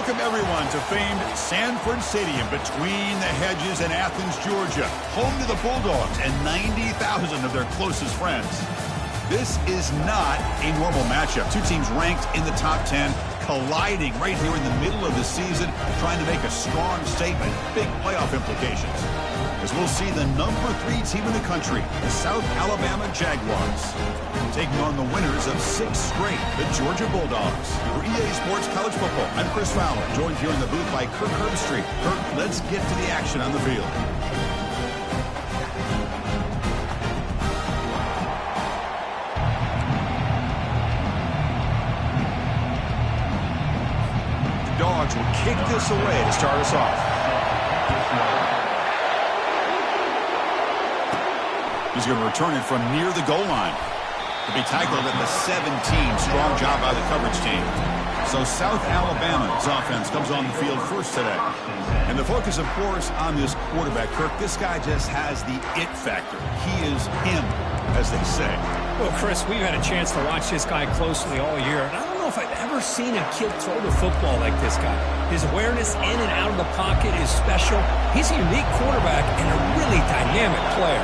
Welcome, everyone, to famed Sanford Stadium between the hedges in Athens, Georgia, home to the Bulldogs and 90,000 of their closest friends. This is not a normal matchup. Two teams ranked in the top 10, colliding right here in the middle of the season, trying to make a strong statement, big playoff implications. As we'll see the number 3 team in the country, the South Alabama Jaguars, taking on the winners of 6 straight, the Georgia Bulldogs. For EA Sports College Football, I'm Chris Fowler, joined here in the booth by Kirk Herbstreit. Kirk, let's get to the action on the field. The Dogs will kick this away to start us off. He's going to return it from near the goal line. To be tackled at the 17. Strong job by the coverage team. So South Alabama's offense comes on the field first today. And the focus, of course, on this quarterback, Kirk. This guy just has the it factor. He is him, as they say. Well, Chris, we've had a chance to watch this guy closely all year. And I don't know if I've ever seen a kid throw the football like this guy. His awareness in and out of the pocket is special. He's a unique quarterback and a really dynamic player.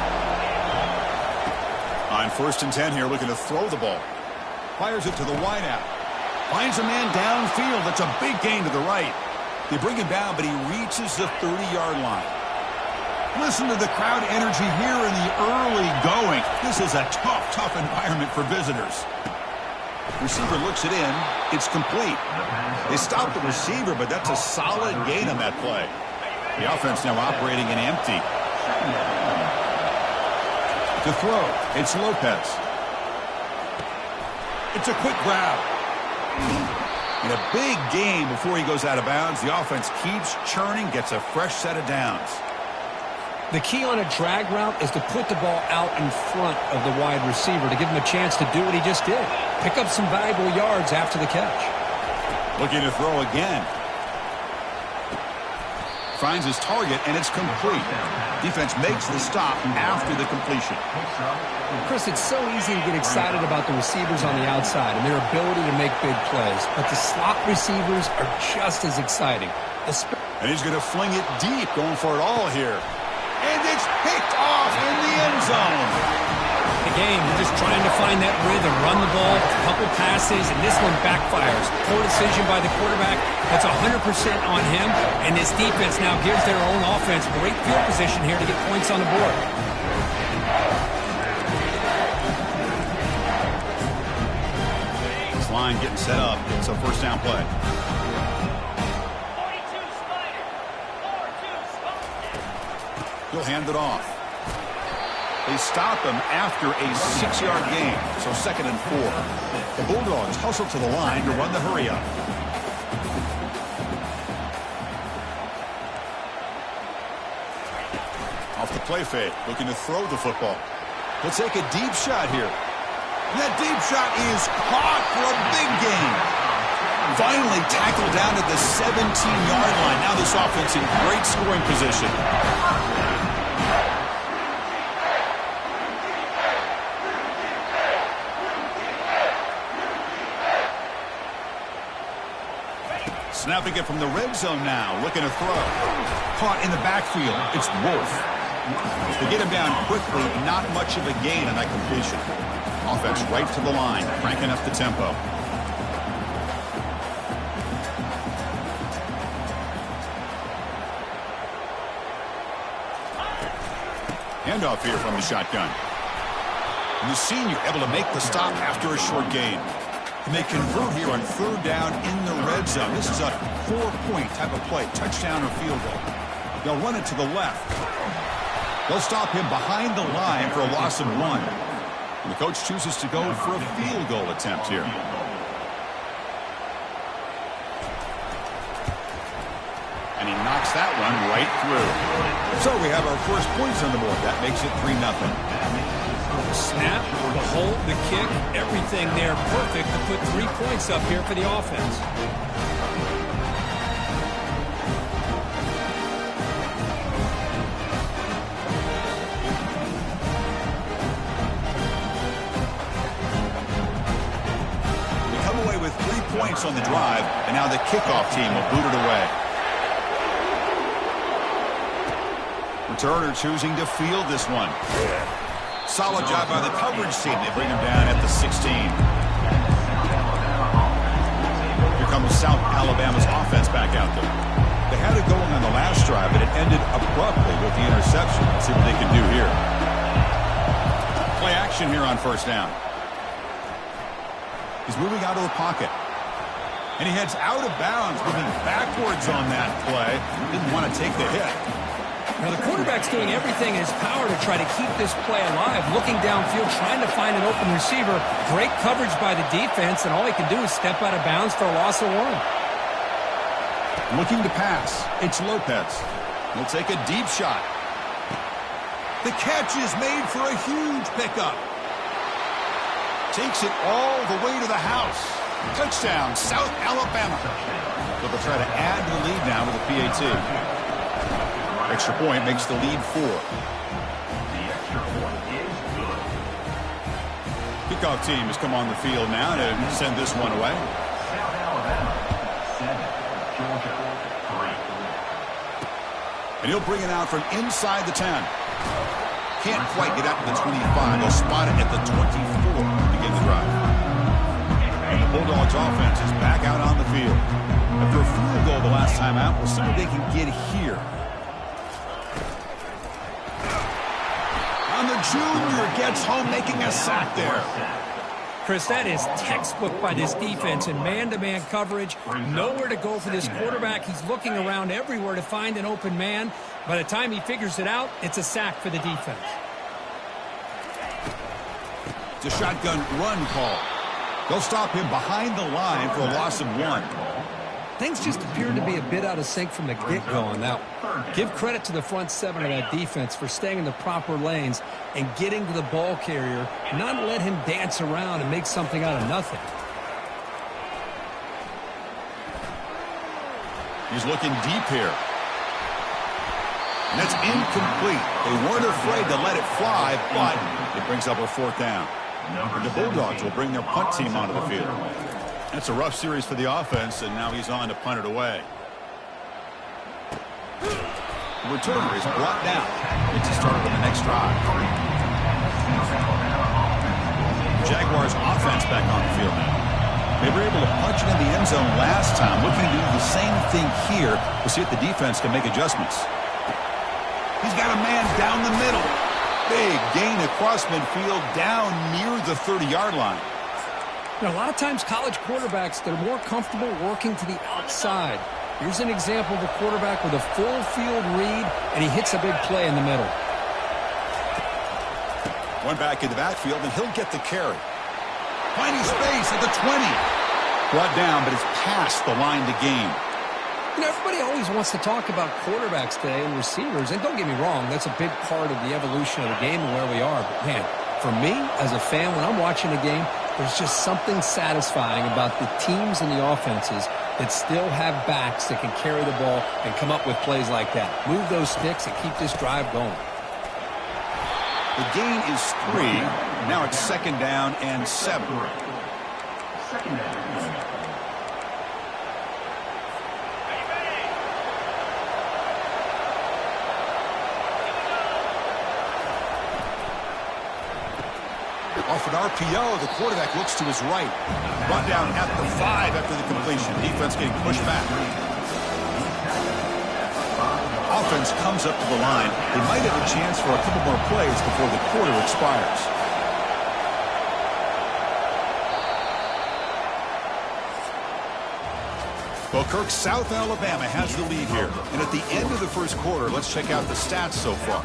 On 1st and 10 here, looking to throw the ball. Fires it to the wideout. Finds a man downfield. That's a big gain to the right. They bring him down, but he reaches the 30-yard line. Listen to the crowd energy here in the early going. This is a tough environment for visitors. Receiver looks it in. It's complete. They stop the receiver, but that's a solid gain on that play. The offense now operating in empty. To throw, it's Lopez. It's a quick grab. And a big gain before he goes out of bounds. The offense keeps churning, gets a fresh set of downs. The key on a drag route is to put the ball out in front of the wide receiver to give him a chance to do what he just did. Pick up some valuable yards after the catch. Looking to throw again. Finds his target, and it's complete. Defense makes the stop after the completion. Chris, it's so easy to get excited about the receivers on the outside and their ability to make big plays, but the slot receivers are just as exciting. And he's going to fling it deep, going for it all here. And it's picked off in the end zone. The game, we're just trying to find that rhythm, run the ball, a couple passes, and this one backfires. Poor decision by the quarterback. That's 100% on him, and this defense now gives their own offense great field position here to get points on the board. This line getting set up. It's a first down play. He'll hand it off. They stop him after a 6-yard gain, so 2nd and 4. The Bulldogs hustle to the line to run the hurry-up. Off the play fake, looking to throw the football. He'll take a deep shot here. And that deep shot is caught for a big gain. Finally tackled down at the 17-yard line. Now this offense in great scoring position. Snapping it from the red zone now, looking to throw. Caught in the backfield. It's Wolf. They get him down quickly, not much of a gain on that completion. Offense right to the line, cranking up the tempo. Handoff here from the shotgun. And the senior able to make the stop after a short gain. And they convert here on 3rd down in the red zone. This is a 4-point type of play, touchdown or field goal. They'll run it to the left. They'll stop him behind the line for a loss of 1. And the coach chooses to go for a field goal attempt here. And he knocks that one right through. So we have our first points on the board. That makes it 3-0. Snap, the hold, the kick, everything there perfect to put 3 points up here for the offense. pass on the drive, and now the kickoff team will boot it away. Returner choosing to field this one. Solid job by the coverage team. They bring him down at the 16. Here comes South Alabama's offense back out there. They had it going on the last drive, but it ended abruptly with the interception. Let's see what they can do here. Play action here on first down. He's moving out of the pocket. And he heads out of bounds, moving backwards on that play. Didn't want to take the hit. Now, the quarterback's doing everything in his power to try to keep this play alive, looking downfield, trying to find an open receiver. Great coverage by the defense, and all he can do is step out of bounds for a loss of 1. Looking to pass. It's Lopez. He'll take a deep shot. The catch is made for a huge pickup. Takes it all the way to the house. Touchdown, South Alabama. So they'll try to add to the lead now with a PAT. Extra point makes the lead 4. Kickoff team has come on the field now to send this one away. And he'll bring it out from inside the 10. Can't quite get out to the 25. They'll spot it at the 24 to begin the drive. And the Bulldogs offense is back out on the field. After a field goal the last time out, we'll see what they can get here. And the junior gets home, making a sack there. Chris, that is textbook by this defense in man-to-man coverage. Nowhere to go for this quarterback. He's looking around everywhere to find an open man. By the time he figures it out, it's a sack for the defense. It's a shotgun run call. They'll stop him behind the line for a loss of 1. Things just appeared to be a bit out of sync from the get-go on that one. Give credit to the front 7 of that defense for staying in the proper lanes and getting to the ball carrier, not let him dance around and make something out of nothing. He's looking deep here. And that's incomplete. They weren't afraid to let it fly, but it brings up a 4th down. And the Bulldogs will bring their punt team onto the field. That's a rough series for the offense, and now he's on to punt it away. The returner is brought down. It's a start on the next drive. Jaguars offense back on the field now. They were able to punch it in the end zone last time. Looking to do the same thing here. We'll see if the defense can make adjustments. He's got a man down the middle. Big gain across midfield down near the 30-yard line. You know, a lot of times college quarterbacks, they're more comfortable working to the outside. Here's an example of a quarterback with a full field read, and he hits a big play in the middle. One back in the backfield, and he'll get the carry. Finding space at the 20. Brought down, but it's past the line to gain. You know, everybody always wants to talk about quarterbacks today and receivers, and don't get me wrong, that's a big part of the evolution of the game and where we are. But, man, for me, as a fan, when I'm watching a game, there's just something satisfying about the teams and the offenses that still have backs that can carry the ball and come up with plays like that. Move those sticks and keep this drive going. The gain is 3. Now it's 2nd down and 7. Off an RPO, the quarterback looks to his right. Brought down at the 5 after the completion. Defense getting pushed back. Offense comes up to the line. They might have a chance for a couple more plays before the quarter expires. Well, Kirk, South Alabama has the lead here. And at the end of the first quarter, let's check out the stats so far.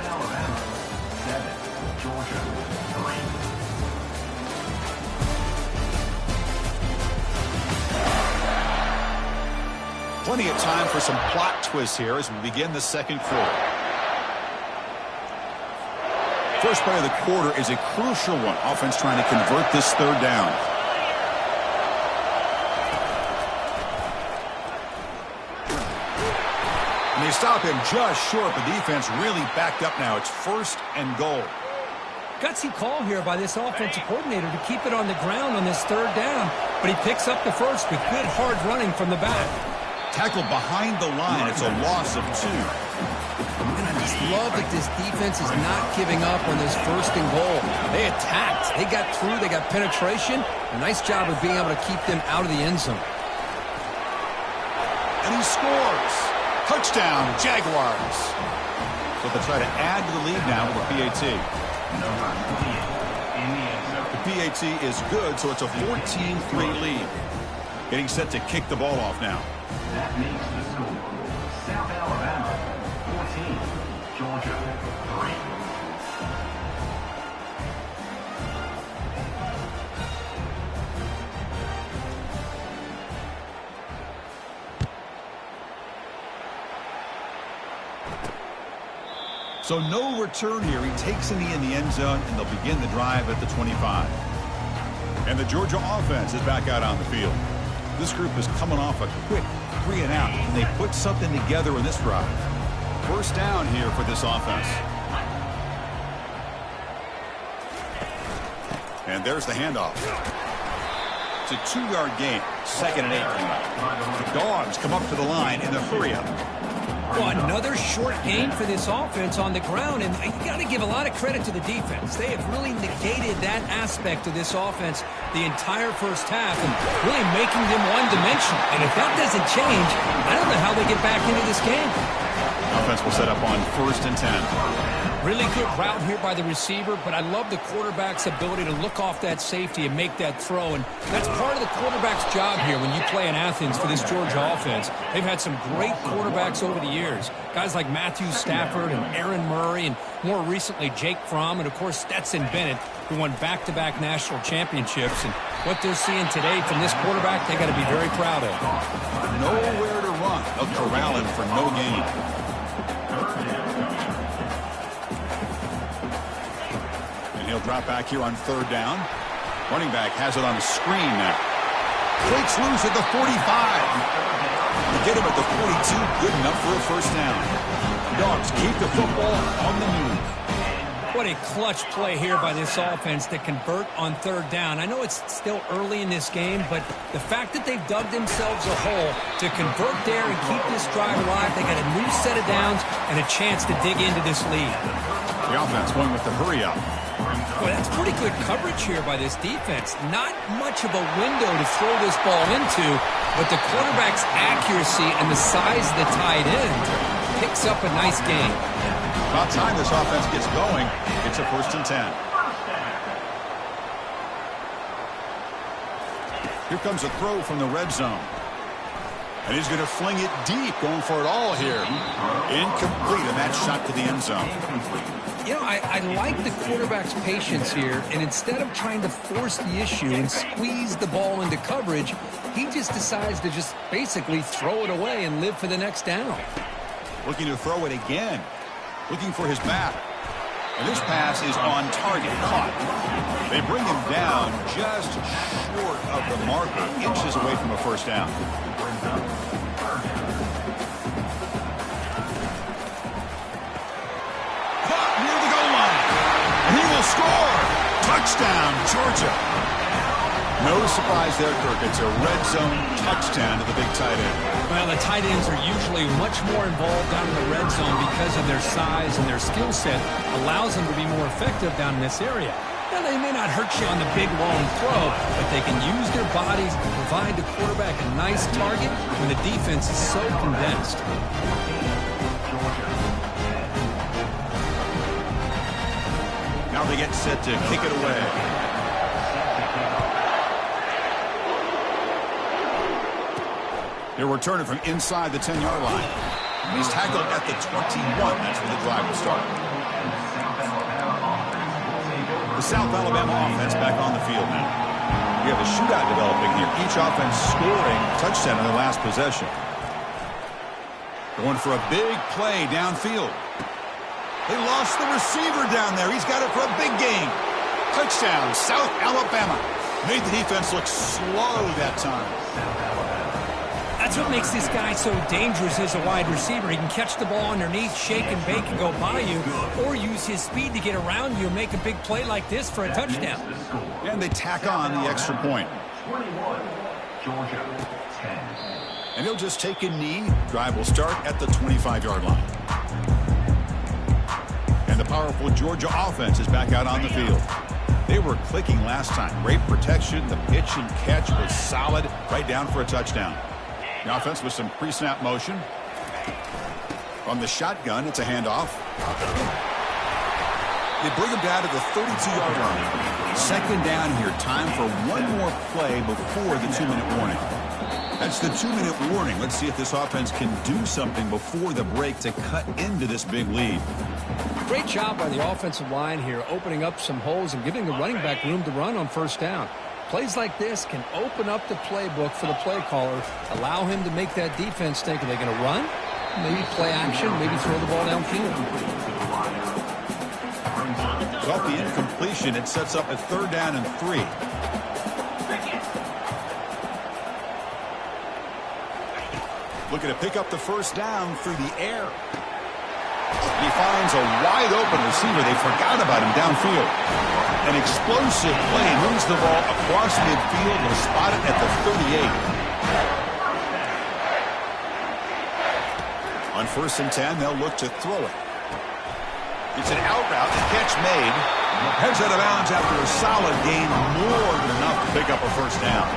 Plenty of time for some plot twists here as we begin the second quarter. First play of the quarter is a crucial one. Offense trying to convert this 3rd down. They stop him just short. The defense really backed up now. It's 1st and goal. Gutsy call here by this offensive coordinator to keep it on the ground on this third down, but he picks up the first with good hard running from the back. Tackled behind the line. It's a loss of 2. And I just love that this defense is not giving up on this first and goal. They attacked. They got through. They got penetration. A nice job of being able to keep them out of the end zone. And he scores. Touchdown, Jaguars. So they'll try to add to the lead now with the PAT. The PAT is good, so it's a 14-3 lead. Getting set to kick the ball off now. That makes the score South Alabama 14, Georgia 3. So no return here. He takes a knee in the end zone, and they'll begin the drive at the 25. And the Georgia offense is back out on the field. This group is coming off a quick 3 and out, and they put something together in this drive. First down here for this offense. And there's the handoff. It's a 2-yard gain. 2nd and 8. The Dogs come up to the line in the hurry-up. Well, another short gain for this offense on the ground, and you got to give a lot of credit to the defense. They have really negated that aspect of this offense the entire first half and really making them one-dimensional. And if that doesn't change, I don't know how they get back into this game. Offense will set up on 1st and 10. Really good route here by the receiver, but I love the quarterback's ability to look off that safety and make that throw. And that's part of the quarterback's job here when you play in Athens for this Georgia offense. They've had some great quarterbacks over the years. Guys like Matthew Stafford and Aaron Murray, and more recently Jake Fromm, and of course Stetson Bennett, who won back-to-back national championships. And what they're seeing today from this quarterback, they got to be very proud of. Nowhere to run. They'll corral him for no gain. He'll drop back here on 3rd down. Running back has it on a screen now. Breaks loose at the 45. To get him at the 42, good enough for a first down. Dogs keep the football on the move. What a clutch play here by this offense to convert on 3rd down. I know it's still early in this game, but the fact that they've dug themselves a hole to convert there and keep this drive alive, they got a new set of downs and a chance to dig into this lead. The offense going with the hurry-up. Well, that's pretty good coverage here by this defense. Not much of a window to throw this ball into, but the quarterback's accuracy and the size of the tight end picks up a nice gain. About time this offense gets going. It's a 1st and 10. Here comes a throw from the red zone. And he's going to fling it deep, going for it all here. Incomplete, and that shot to the end zone. You know, I like the quarterback's patience here, and instead of trying to force the issue and squeeze the ball into coverage, he just decides to just basically throw it away and live for the next down. Looking to throw it again. Looking for his back. And this pass is on target, caught. They bring him down just short of the marker, inches away from a first down. Caught near the goal line. And he will score. Touchdown, Georgia. No surprise there, Kirk. It's a red zone touchdown to the big tight end. Well, the tight ends are usually much more involved down in the red zone because of their size, and their skill set allows them to be more effective down in this area. Now, they may not hurt you on the big, long throw, but they can use their bodies to provide the quarterback a nice target when the defense is so condensed. Now they get set to kick it away. They're returning from inside the 10-yard line. He's tackled at the 21. That's where the drive will start. The South Alabama offense back on the field now. We have a shootout developing here. Each offense scoring a touchdown in their last possession. Going for a big play downfield. They lost the receiver down there. He's got it for a big game. Touchdown, South Alabama. Made the defense look slow that time. That's what makes this guy so dangerous as a wide receiver. He can catch the ball underneath, shake and bake and go by you, or use his speed to get around you and make a big play like this for a touchdown. And they tack on the extra point. 21, Georgia 10. And he'll just take a knee. Drive will start at the 25-yard line. And the powerful Georgia offense is back out on the field. They were clicking last time. Great protection. The pitch and catch was solid. Right down for a touchdown. The offense with some pre-snap motion. From the shotgun, it's a handoff. They bring him down to the 32-yard line. Second down here. Time for one more play before the 2-minute warning. That's the 2-minute warning. Let's see if this offense can do something before the break to cut into this big lead. Great job by the offensive line here, opening up some holes and giving the running back room to run on first down. Plays like this can open up the playbook for the play caller, allow him to make that defense think, are they going to run? Maybe play action, maybe throw the ball downfield. Off the incompletion, it sets up a 3rd down and 3. Looking to pick up the first down through the air. He finds a wide open receiver. They forgot about him downfield. An explosive play, moves the ball across midfield. They'll spot it at the 38. On 1st and 10, they'll look to throw it. It's an out route. The catch made. Heads out of bounds after a solid gain. More than enough to pick up a first down.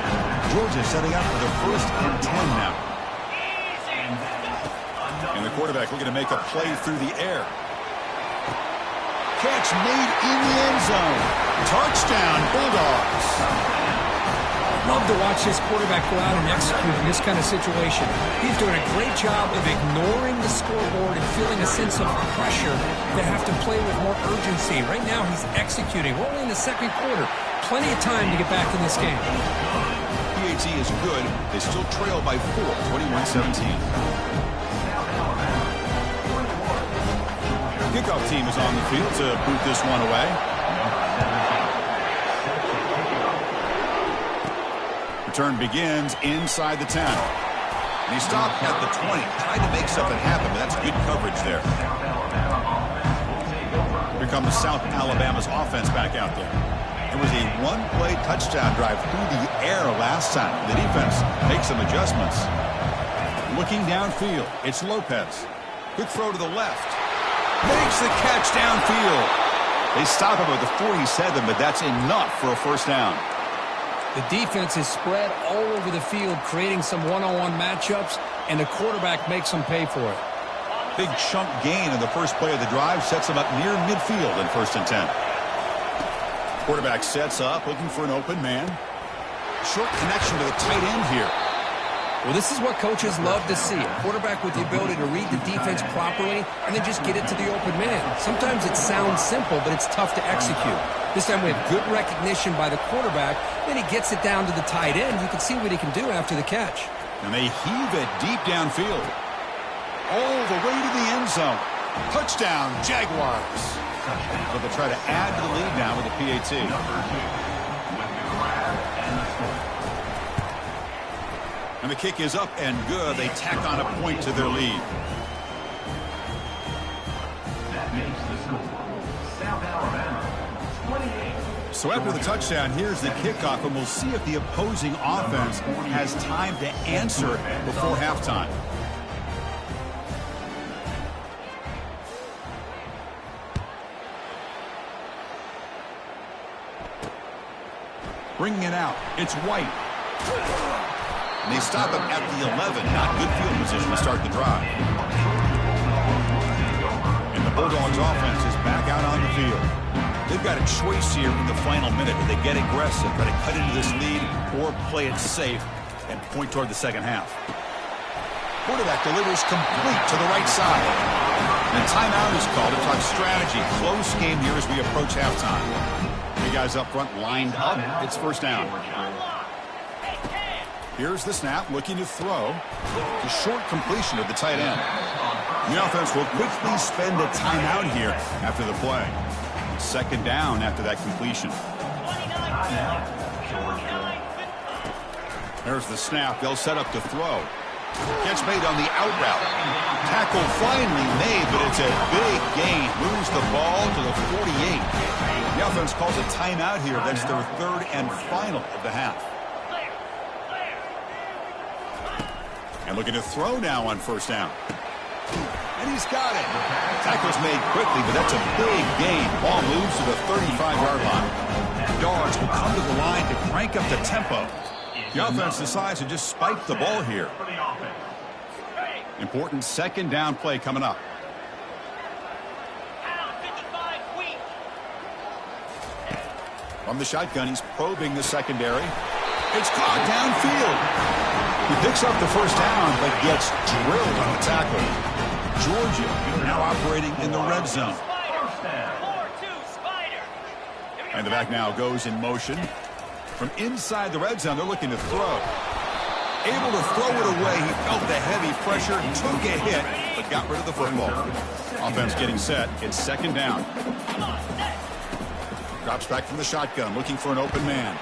Georgia setting up for the 1st and 10 now. And the quarterback looking to make a play through the air. Catch made in the end zone. Touchdown, Bulldogs. Love to watch this quarterback go out and execute in this kind of situation. He's doing a great job of ignoring the scoreboard and feeling a sense of pressure to have to play with more urgency. Right now he's executing. We're only in the 2nd quarter. Plenty of time to get back in this game. PAT is good. They still trail by 4, 21-17. Kickoff team is on the field to boot this one away. Return begins inside the 10. And he stopped at the 20, trying to make something happen, but that's good coverage there. Here comes South Alabama's offense back out there. It was a one-play touchdown drive through the air last time. The defense makes some adjustments. Looking downfield, it's Lopez. Quick throw to the left. Makes the catch downfield. They stop him at the 47, but that's enough for a first down. The defense is spread all over the field, creating some one-on-one matchups, and the quarterback makes them pay for it. Big chunk gain in the first play of the drive sets him up near midfield in 1st and 10. Quarterback sets up, looking for an open man. Short connection to the tight end here. Well, this is what coaches love to see. A quarterback with the ability to read the defense properly and then just get it to the open man. Sometimes it sounds simple, but it's tough to execute. This time we have good recognition by the quarterback. Then he gets it down to the tight end. You can see what he can do after the catch. And they heave it deep downfield. All the way to the end zone. Touchdown, Jaguars. But they'll try to add to the lead now with the PAT. And the kick is up and good. They tack on a point to their lead. That makes the score. South Alabama 28. So after the touchdown, here's the kickoff, and we'll see if the opposing offense has time to answer before halftime. Bringing it out, it's White. And they stop him at the 11. Not good field position to start the drive. And the Bulldogs offense is back out on the field. They've got a choice here in the final minute. Do they get aggressive, try to cut into this lead, or play it safe and point toward the second half? Quarterback delivers complete to the right side. And timeout is called to talk strategy. Close game here as we approach halftime. The guys up front lined up. It's first down. Here's the snap, looking to throw. The short completion of the tight end. The offense will quickly spend a timeout here after the play. Second down after that completion. There's the snap. They'll set up to throw. Gets made on the out route. Tackle finally made, but it's a big gain. Moves the ball to the 48. The offense calls a timeout here. That's their third and final of the half. And looking to throw now on first down. And he's got it. Tackle's made quickly, but that's a big gain. Ball moves to the 35-yard line. Dogs will come to the line to crank up the tempo. The offense decides to just spike the ball here. Important second down play coming up. From the shotgun, he's probing the secondary. It's caught downfield. He picks up the first down, but gets drilled on the tackle. Georgia now operating in the red zone. And the back now goes in motion. From inside the red zone, they're looking to throw. Able to throw it away. He felt the heavy pressure, took a hit, but got rid of the football. Offense getting set. It's second down. Drops back from the shotgun, looking for an open man.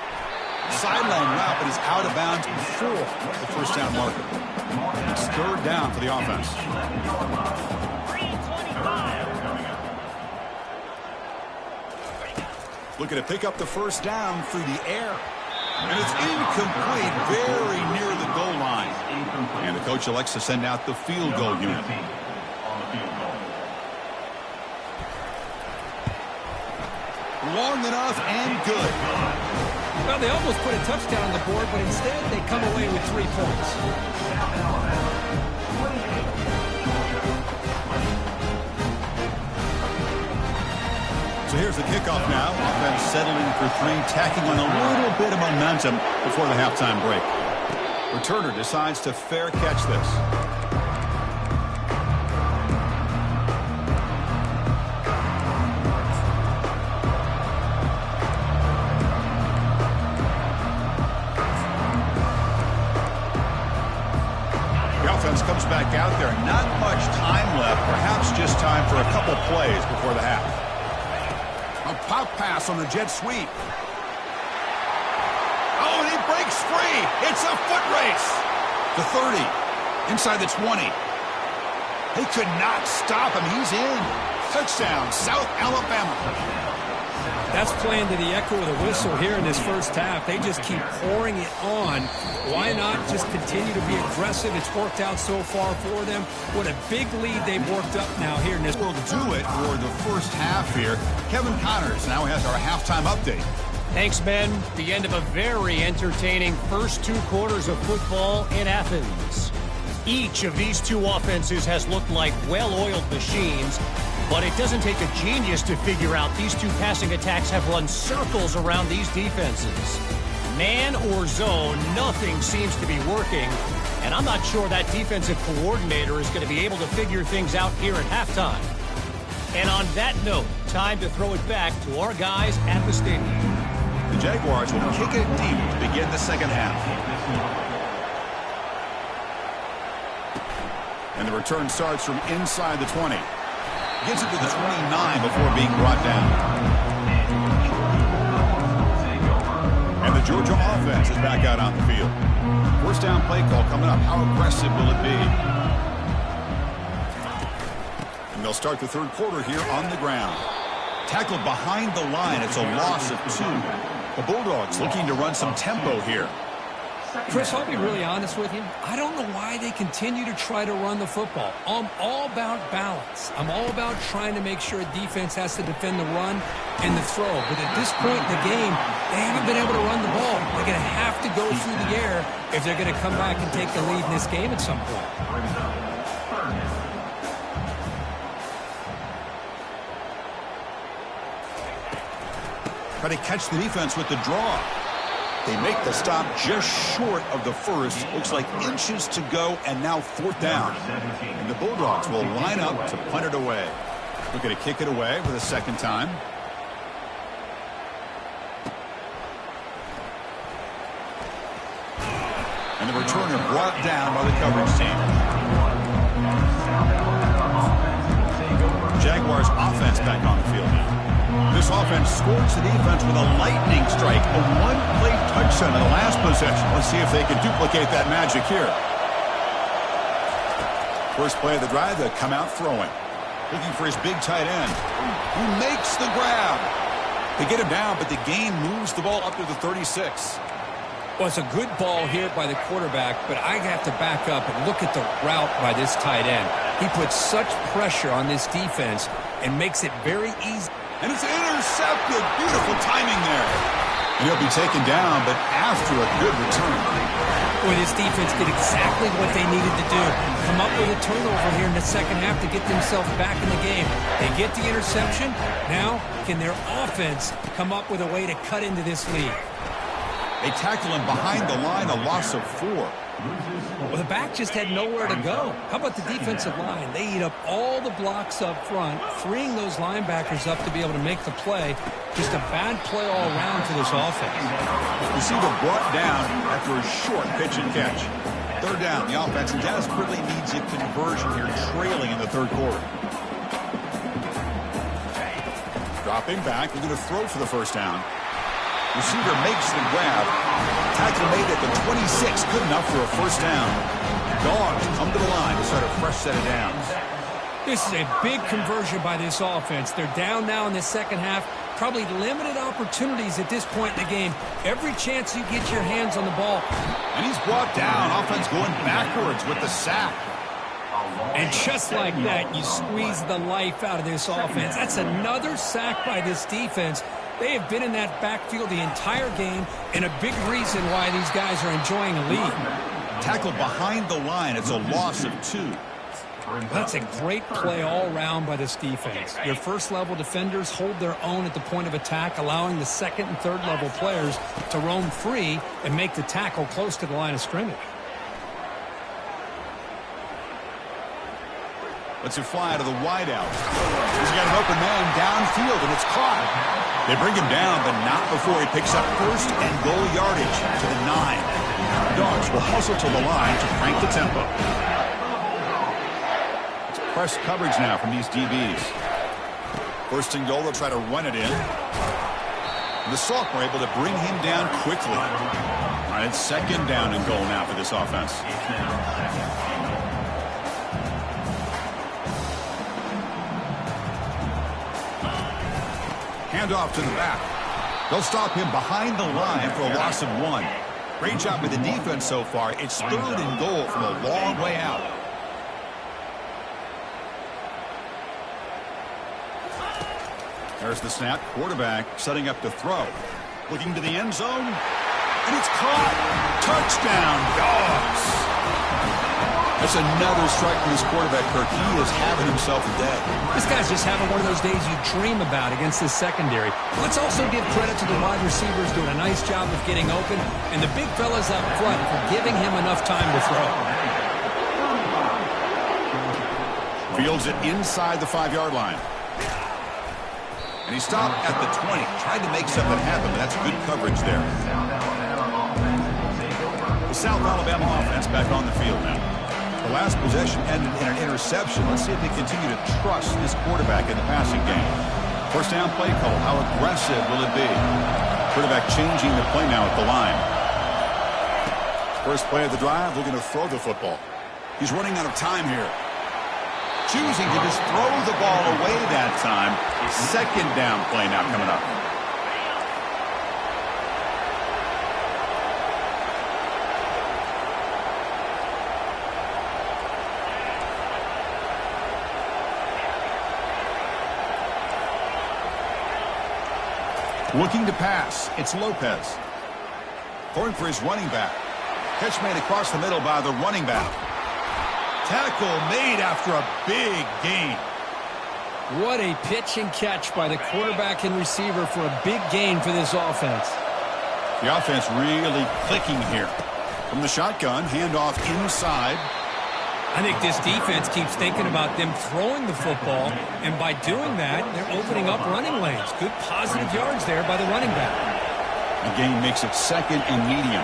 Sideline route, but he's out of bounds before the first down marker. It's third down for the offense. Looking to pick up the first down through the air. And it's incomplete, very near the goal line. And the coach elects to send out the field goal unit. Long enough and good. Well, they almost put a touchdown on the board, but instead they come away with 3 points. So here's the kickoff now. Offense settling for 3, tacking on a little bit of momentum before the halftime break. Returner decides to fair catch this. The offense comes back out there. Not much time left. Perhaps just time for a couple plays before the half. A pop pass on the jet sweep. Oh, and he breaks free. It's a foot race. The 30. Inside the 20. They could not stop him. He's in. Touchdown, South Alabama. That's playing to the echo of the whistle here in this first half. They just keep pouring it on. Why not just continue to be aggressive? It's worked out so far for them. What a big lead they've worked up now here in this. We'll do it for the first half here. Kevin Connors now has our halftime update. Thanks, Ben. The end of a very entertaining first 2 quarters of football in Athens. Each of these 2 offenses has looked like well-oiled machines, but it doesn't take a genius to figure out these 2 passing attacks have run circles around these defenses. Man or zone, nothing seems to be working, and I'm not sure that defensive coordinator is going to be able to figure things out here at halftime. And on that note, time to throw it back to our guys at the stadium. The Jaguars will kick it deep to begin the second half. And the return starts from inside the 20. Gets it to the 29 before being brought down. And the Georgia offense is back out on the field. First down play call coming up. How aggressive will it be? And they'll start the third quarter here on the ground. Tackled behind the line. It's a loss of 2. The Bulldogs looking to run some tempo here. Chris, I'll be really honest with you. I don't know why they continue to try to run the football. I'm all about balance. I'm all about trying to make sure a defense has to defend the run and the throw. But at this point in the game, they haven't been able to run the ball. They're going to have to go through the air if they're going to come back and take the lead in this game at some point. Try to catch the defense with the draw. They make the stop just short of the first. Looks like inches to go, and now fourth down. And the Bulldogs will line up to punt it away. Looking to kick it away for the second time. And the returner brought down by the coverage team. Jaguars offense back on the field now. This offense scores the defense with a lightning strike, a one-play touchdown in the last possession. Let's see if they can duplicate that magic here. First play of the drive, they come out throwing. Looking for his big tight end, who makes the grab. They get him down, but the gain moves the ball up to the 36. Well, it's a good ball here by the quarterback, but I have to back up and look at the route by this tight end. He puts such pressure on this defense and makes it very easy. And it's intercepted. Beautiful timing there. And he'll be taken down, but after a good return. Boy, this defense did exactly what they needed to do. Come up with a turnover here in the second half to get themselves back in the game. They get the interception. Now, can their offense come up with a way to cut into this lead? They tackle him behind the line, a loss of 4. Well, the back just had nowhere to go. How about the defensive line? They eat up all the blocks up front, freeing those linebackers up to be able to make the play. Just a bad play all around for this offense. Receiver brought down after a short pitch and catch. Third down, the offense desperately needs a conversion here, trailing in the third quarter. Dropping back, we're going to throw for the first down. Receiver makes the grab. Tackle made at the 26. Good enough for a first down. Dogs come to the line to start a fresh set of downs. This is a big conversion by this offense. They're down now in the second half. Probably limited opportunities at this point in the game. Every chance you get your hands on the ball. And he's brought down. Offense going backwards with the sack. And just like that, you squeeze the life out of this offense. That's another sack by this defense. They have been in that backfield the entire game, and a big reason why these guys are enjoying a lead. Tackled behind the line. It's a loss of 2. That's a great play all around by this defense. Their first-level defenders hold their own at the point of attack, allowing the second and third-level players to roam free and make the tackle close to the line of scrimmage. Lets it fly to the wideout. He's got an open man downfield, and it's caught. They bring him down, but not before he picks up first and goal yardage to the 9. Dogs will hustle to the line to crank the tempo. It's press coverage now from these DBs. First and goal, they'll try to run it in. The Salk were able to bring him down quickly. All right, it's second down and goal now for this offense. Handoff to the back. They'll stop him behind the line for a loss of 1. Great job with the defense so far. It's third and goal from a long way out. There's the snap. Quarterback setting up to throw. Looking to the end zone. And it's caught. Touchdown, Dogs. That's another strike for this quarterback, Kirk. He is having himself a day. This guy's just having one of those days you dream about against this secondary. Let's also give credit to the wide receivers doing a nice job of getting open, and the big fellas up front for giving him enough time to throw. Fields it inside the 5-yard line. And he stopped at the 20. Tried to make something happen, but that's good coverage there. The South Alabama offense back on the field now. The last possession ended in an interception. Let's see if they continue to trust this quarterback in the passing game. First down play call. How aggressive will it be? Quarterback changing the play now at the line. First play of the drive, looking to throw the football. He's running out of time here. Choosing to just throw the ball away that time. Second down play now coming up. Looking to pass, it's Lopez. Going for his running back. Catch made across the middle by the running back. Tackle made after a big gain. What a pitch and catch by the quarterback and receiver for a big gain for this offense. The offense really clicking here. From the shotgun, handoff inside. I think this defense keeps thinking about them throwing the football, and by doing that, they're opening up running lanes. Good positive yards there by the running back. The gain makes it second and medium.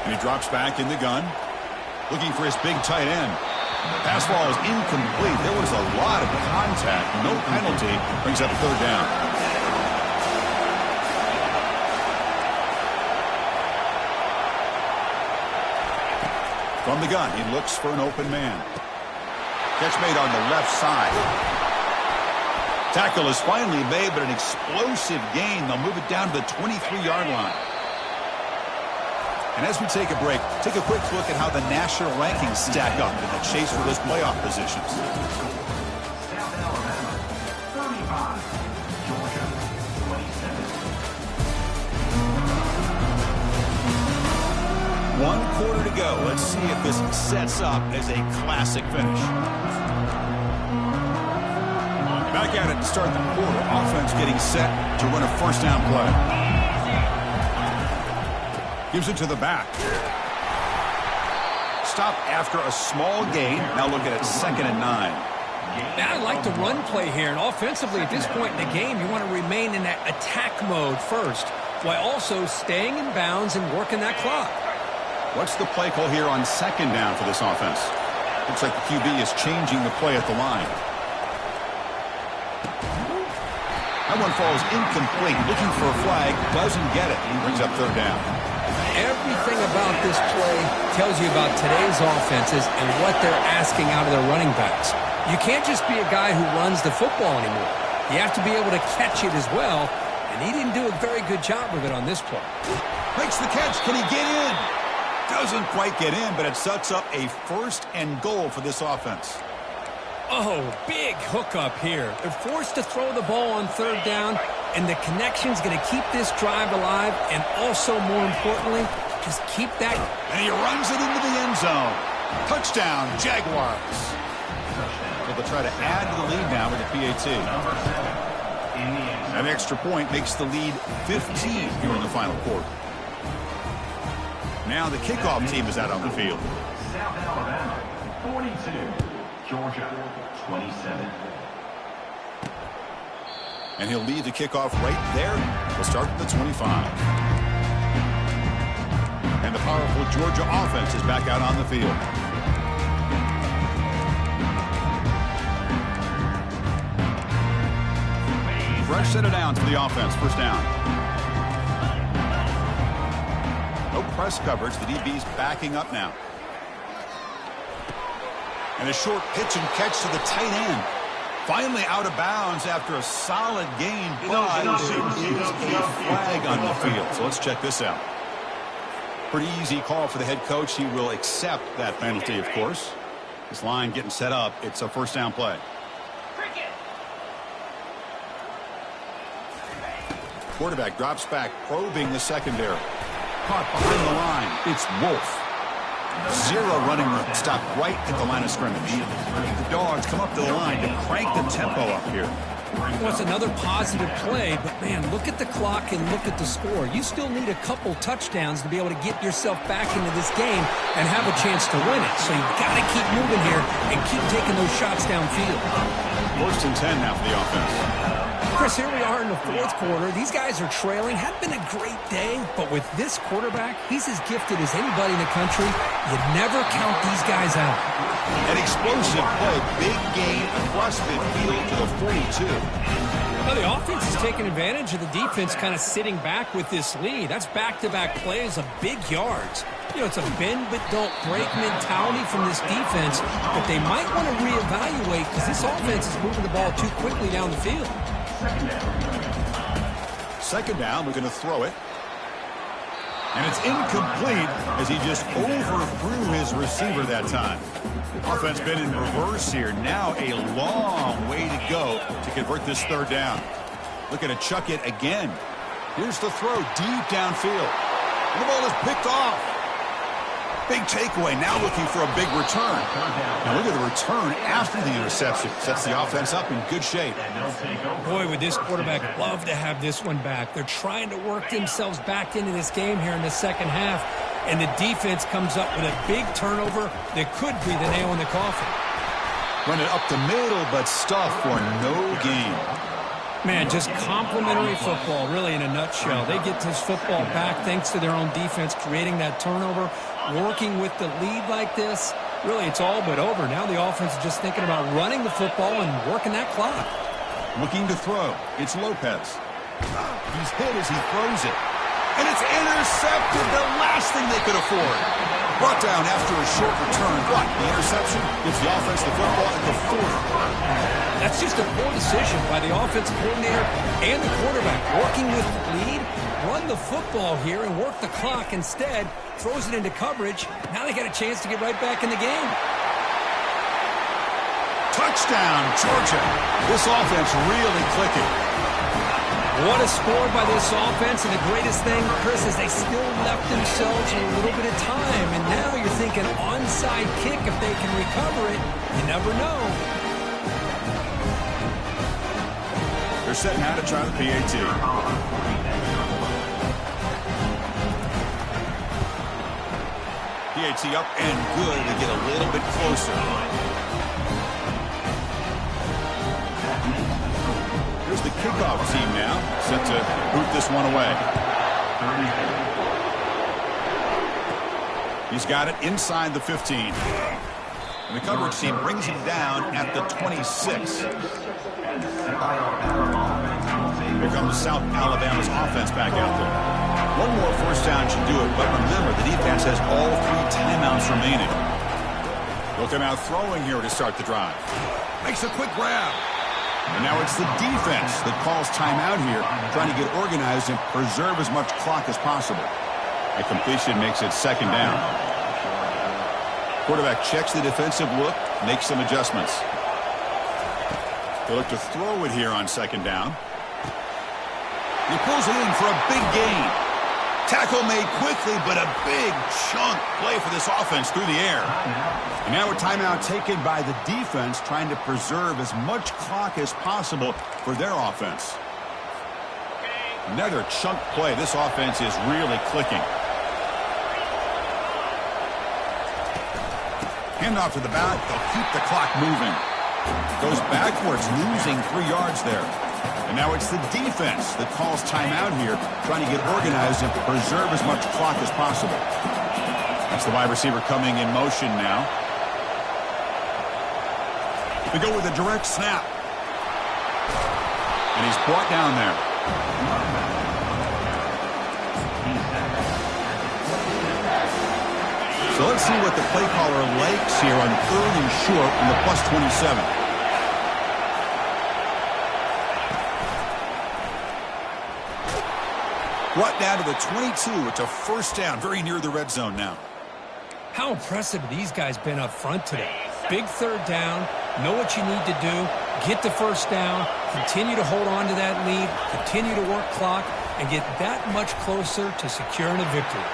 And he drops back in the gun, looking for his big tight end. Pass ball is incomplete. There was a lot of contact. No penalty. Brings up a third down. From the gun, he looks for an open man. Catch made on the left side. Tackle is finally made, but an explosive gain. They'll move it down to the 23-yard line. And as we take a break, take a quick look at how the national rankings stack up in the chase for those playoff positions. South Alabama, 35. Georgia, 27. 1 quarter to go. Let's see if this sets up as a classic finish. Back at it to start the quarter. Offense getting set to run a first down play. Gives it to the back. Stop after a small gain. Now looking at 2nd and 9. Now I like the run play here, and offensively at this point in the game, you want to remain in that attack mode first, while also staying in bounds and working that clock. What's the play call here on 2nd down for this offense? Looks like the QB is changing the play at the line. That one falls incomplete. Looking for a flag. Doesn't get it. He brings up 3rd down. Everything about this play tells you about today's offenses and what they're asking out of their running backs. You can't just be a guy who runs the football anymore. You have to be able to catch it as well, and he didn't do a very good job of it on this play. Makes the catch. Can he get in? Doesn't quite get in, but it sets up a 1st and goal for this offense. Oh, big hookup here. They're forced to throw the ball on 3rd down, and the connection's going to keep this drive alive, and also, more importantly, just keep that. And he runs it into the end zone. Touchdown, Jaguars. So they'll try to add to the lead now with the PAT. An extra point makes the lead 15 here in the final quarter. Now the kickoff team is out on the field. South Alabama, 42. Georgia, 27. And he'll lead the kickoff right there. We'll start at the 25. And the powerful Georgia offense is back out on the field. Fresh set of downs for the offense. First down. No press coverage. The DB's backing up now. And a short pitch and catch to the tight end. Finally out of bounds after a solid gain, but there is a flag on the field. So let's check this out. Pretty easy call for the head coach. He will accept that penalty, of course. This line getting set up. It's a first down play. Quarterback drops back, probing the secondary. Caught behind the line. It's Wolf. 0 running room. Stopped right at the line of scrimmage. The Dogs come up to the line to crank the tempo up here. Well, it's another positive play, but, man, look at the clock and look at the score. You still need a couple touchdowns to be able to get yourself back into this game and have a chance to win it. So you've got to keep moving here and keep taking those shots downfield. 1st and 10 now for the offense. Chris, here we are in the 4th quarter. These guys are trailing. Had been a great day, but with this quarterback, he's as gifted as anybody in the country. You never count these guys out. An explosive play. Big gain across midfield to the 42. Well, the offense is taking advantage of the defense kind of sitting back with this lead. That's back-to-back plays of big yards. You know, it's a bend but don't break mentality from this defense, but they might want to reevaluate because this offense is moving the ball too quickly down the field. 2nd down, we're going to throw it. And it's incomplete as he just overthrew his receiver that time. Offense been in reverse here. Now a long way to go to convert this 3rd down. Looking to chuck it again. Here's the throw deep downfield. And the ball is picked off. Big takeaway. Now looking for a big return. Now look at the return after the interception. Sets the offense up in good shape. Boy, would this quarterback love to have this one back. They're trying to work themselves back into this game here in the 2nd half. And the defense comes up with a big turnover that could be the nail in the coffin. Run it up the middle, but stuffed for no gain. Man, just complimentary football, really, in a nutshell. They get this football back thanks to their own defense, creating that turnover, working with the lead like this. Really, it's all but over. Now the offense is just thinking about running the football and working that clock. Looking to throw. It's Lopez. He's hit as he throws it. And it's intercepted, the last thing they could afford. Brought down after a short return. What? The interception gives the offense the football at the 40. That's just a poor decision by the offensive coordinator and the quarterback. Working with the lead, run the football here and work the clock instead. Throws it into coverage. Now they got a chance to get right back in the game. Touchdown, Georgia. This offense really clicking. What a score by this offense, and the greatest thing, Chris, is they still left themselves a little bit of time, and now you're thinking onside kick if they can recover it. You never know. They're set now to try the PAT. PAT up and good to get a little bit closer. Here's the kickoff team now, set to boot this one away. He's got it inside the 15. And the coverage team brings him down at the 26. Here comes South Alabama's offense back out there. One more first down should do it, but remember, the defense has all 3 timeouts remaining. They'll come out throwing here to start the drive. Makes a quick grab. And now it's the defense that calls timeout here, trying to get organized and preserve as much clock as possible. A completion makes it second down. Quarterback checks the defensive look, makes some adjustments. They look to throw it here on second down. He pulls it in for a big gain. Tackle made quickly, but a big chunk play for this offense through the air. And now a timeout taken by the defense, trying to preserve as much clock as possible for their offense. Another chunk play. This offense is really clicking. Handoff to the back. They'll keep the clock moving. Goes backwards, losing 3 yards there. And now it's the defense that calls timeout here, trying to get organized and preserve as much clock as possible. That's the wide receiver coming in motion now. They go with a direct snap. And he's brought down there. So let's see what the play caller likes here on 3rd and short on the +27. Brought down to the 22. It's a first down, very near the red zone now. How impressive these guys been up front today. Big 3rd down, know what you need to do, get the first down, continue to hold on to that lead, continue to work clock, and get that much closer to securing a victory.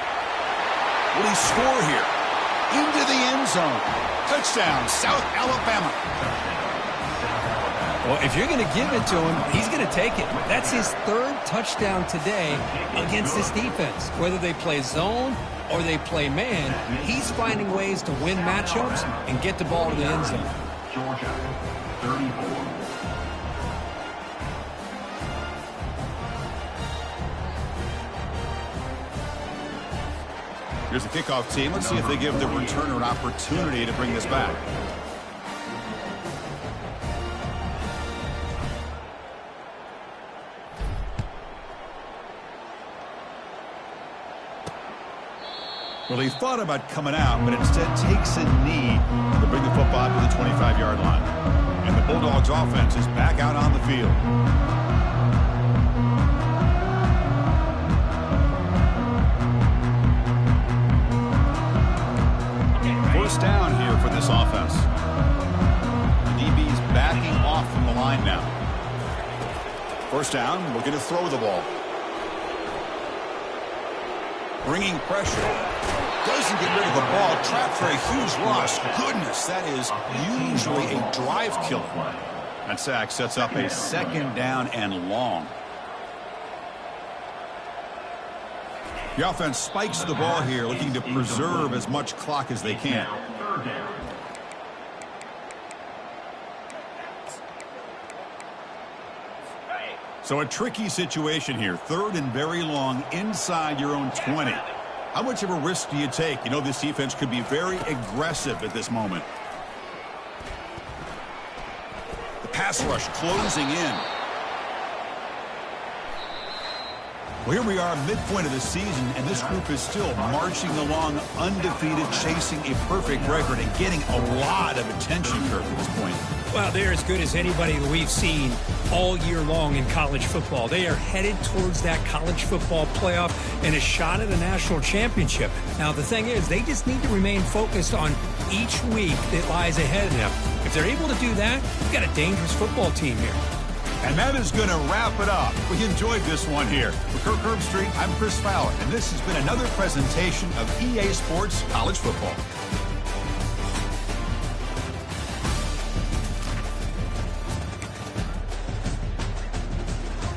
Will he score here? Into the end zone. Touchdown, South Alabama. Well, if you're going to give it to him, he's going to take it. That's his 3rd touchdown today against this defense. Whether they play zone or they play man, he's finding ways to win matchups and get the ball to the end zone. Georgia, 34. Here's the kickoff team. Let's see if they give the returner an opportunity to bring this back. Well, he thought about coming out, but instead takes a knee to bring the football to the 25-yard line. And the Bulldogs offense is back out on the field. First down here for this offense. The DB's backing off from the line now. First down, we're going to throw the ball. Bringing pressure. Doesn't get rid of the ball. Trapped for a huge loss. Goodness, that is usually a drive killer. That sack sets up a second down and long. The offense spikes the ball here, looking to preserve as much clock as they can. So a tricky situation here. 3rd and very long inside your own 20. How much of a risk do you take? You know this defense could be very aggressive at this moment. The pass rush closing in. Well, here we are, midpoint of the season, and this group is still marching along undefeated, chasing a perfect record and getting a lot of attention, Kirk, at this point. Well, they're as good as anybody that we've seen all year long in college football. They are headed towards that college football playoff and a shot at a national championship. Now, the thing is, they just need to remain focused on each week that lies ahead of them. If they're able to do that, we've got a dangerous football team here. And that is going to wrap it up. We enjoyed this one here. For Kirk Herbstreit, I'm Chris Fowler, and this has been another presentation of EA Sports College Football.